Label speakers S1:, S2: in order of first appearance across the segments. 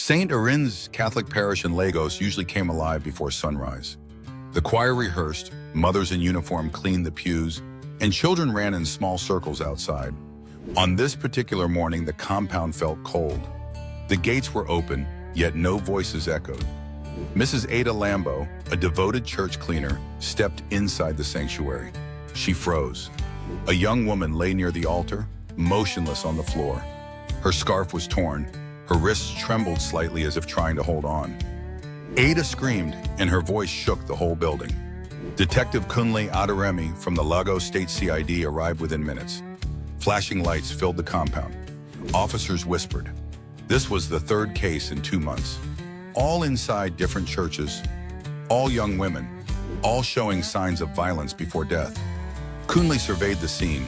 S1: St. Erin's Catholic parish in Lagos usually came alive before sunrise. The choir rehearsed, mothers in uniform cleaned the pews, and children ran in small circles outside. On this particular morning, the compound felt cold. The gates were open, yet no voices echoed. Mrs. Ada Lambo, a devoted church cleaner, stepped inside the sanctuary. She froze. A young woman lay near the altar, motionless on the floor. Her scarf was torn. Her wrists trembled slightly as if trying to hold on. Ada screamed, and her voice shook the whole building. Detective Kunle Aderemi from the Lagos State CID arrived within minutes. Flashing lights filled the compound. Officers whispered. This was the third case in 2 months. All inside different churches, all young women, all showing signs of violence before death. Kunle surveyed the scene.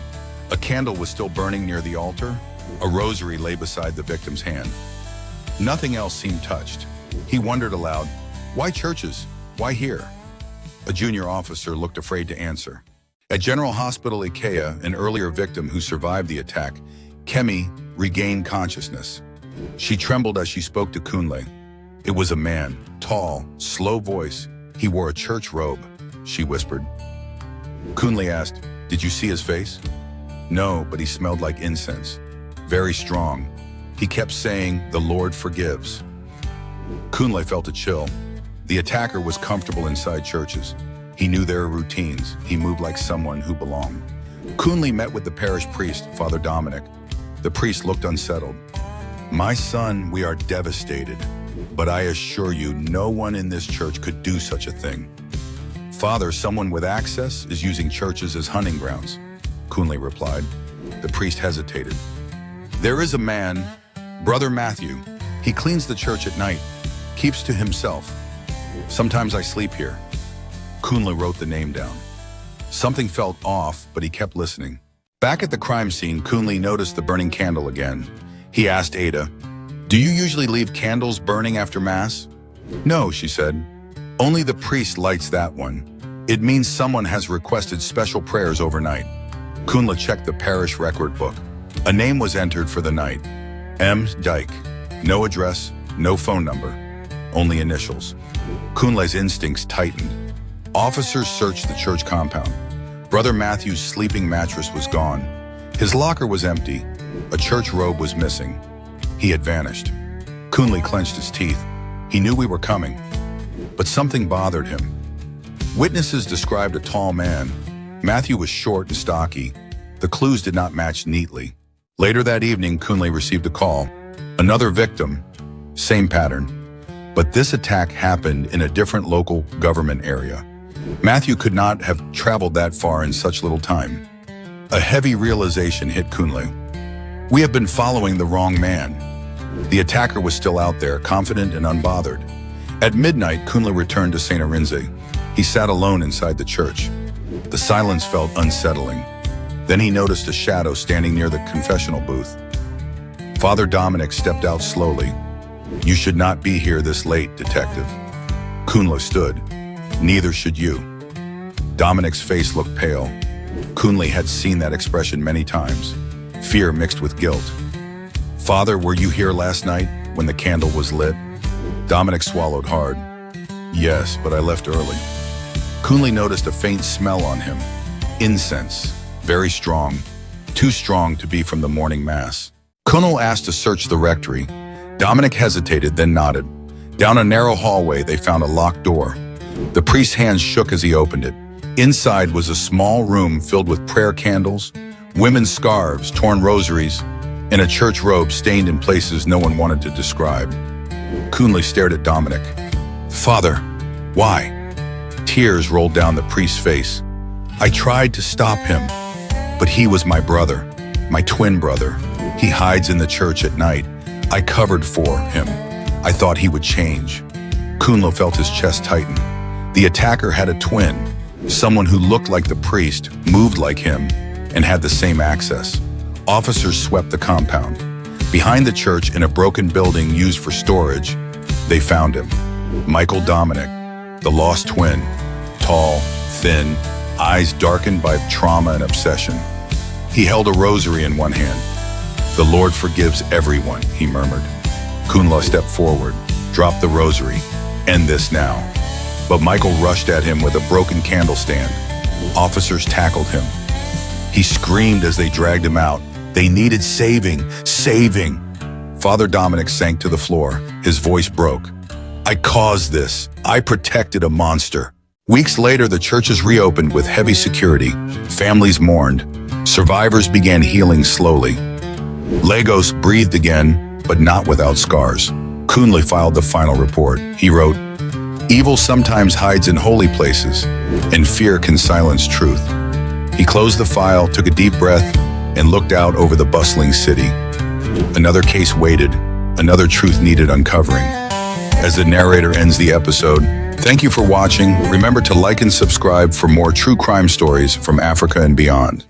S1: A candle was still burning near the altar. A rosary lay beside the victim's hand. Nothing else seemed touched. He wondered aloud, why churches? Why here? A junior officer looked afraid to answer. At General Hospital Ikea, an earlier victim who survived the attack, Kemi regained consciousness. She trembled as she spoke to Kunle. It was a man, tall, slow voice. He wore a church robe, she whispered. Kunle asked, did you see his face? No, but he smelled like incense. Very strong. He kept saying, the Lord forgives. Kunle felt a chill. The attacker was comfortable inside churches. He knew their routines. He moved like someone who belonged. Kunle met with the parish priest, Father Dominic. The priest looked unsettled. My son, we are devastated, but I assure you, no one in this church could do such a thing. Father, someone with access is using churches as hunting grounds, Kunle replied. The priest hesitated. There is a man, Brother Matthew. He cleans the church at night, keeps to himself. Sometimes I sleep here. Kunle wrote the name down. Something felt off, but he kept listening. Back at the crime scene, Kunle noticed the burning candle again. He asked Ada, do you usually leave candles burning after Mass? No, she said. Only the priest lights that one. It means someone has requested special prayers overnight. Kunle checked the parish record book. A name was entered for the night. M. Dyke. No address, no phone number, only initials. Kunle's instincts tightened. Officers searched the church compound. Brother Matthew's sleeping mattress was gone. His locker was empty. A church robe was missing. He had vanished. Kunle clenched his teeth. He knew we were coming, but something bothered him. Witnesses described a tall man. Matthew was short and stocky. The clues did not match neatly. Later that evening, Kunle received a call. Another victim, same pattern. But this attack happened in a different local government area. Matthew could not have traveled that far in such little time. A heavy realization hit Kunle. We have been following the wrong man. The attacker was still out there, confident and unbothered. At midnight, Kunle returned to St. Erin's. He sat alone inside the church. The silence felt unsettling. Then he noticed a shadow standing near the confessional booth. Father Dominic stepped out slowly. You should not be here this late, detective. Kunle stood. Neither should you. Dominic's face looked pale. Kunle had seen that expression many times. Fear mixed with guilt. Father, were you here last night when the candle was lit? Dominic swallowed hard. Yes, but I left early. Kunle noticed a faint smell on him. Incense. Very strong. Too strong to be from the morning Mass. Kunle asked to search the rectory. Dominic hesitated, then nodded. Down a narrow hallway, they found a locked door. The priest's hands shook as he opened it. Inside was a small room filled with prayer candles, women's scarves, torn rosaries, and a church robe stained in places no one wanted to describe. Kunle stared at Dominic. Father, why? Tears rolled down the priest's face. I tried to stop him, but he was my brother, my twin brother. He hides in the church at night. I covered for him. I thought he would change. Kunle felt his chest tighten. The attacker had a twin, someone who looked like the priest, moved like him, and had the same access. Officers swept the compound. Behind the church, in a broken building used for storage, they found him. Michael Dominic, the lost twin, tall, thin, eyes darkened by trauma and obsession. He held a rosary in one hand. The Lord forgives everyone, he murmured. Kunle stepped forward, dropped the rosary. End this now. But Michael rushed at him with a broken candle stand. Officers tackled him. He screamed as they dragged him out. They needed saving, saving. Father Dominic sank to the floor. His voice broke. I caused this. I protected a monster. Weeks later, the churches reopened with heavy security. Families mourned. Survivors began healing slowly. Lagos breathed again, but not without scars. Kunle filed the final report. He wrote, "Evil sometimes hides in holy places, and fear can silence truth." He closed the file, took a deep breath, and looked out over the bustling city. Another case waited, another truth needed uncovering. As the narrator ends the episode, thank you for watching. Remember to like and subscribe for more true crime stories from Africa and beyond.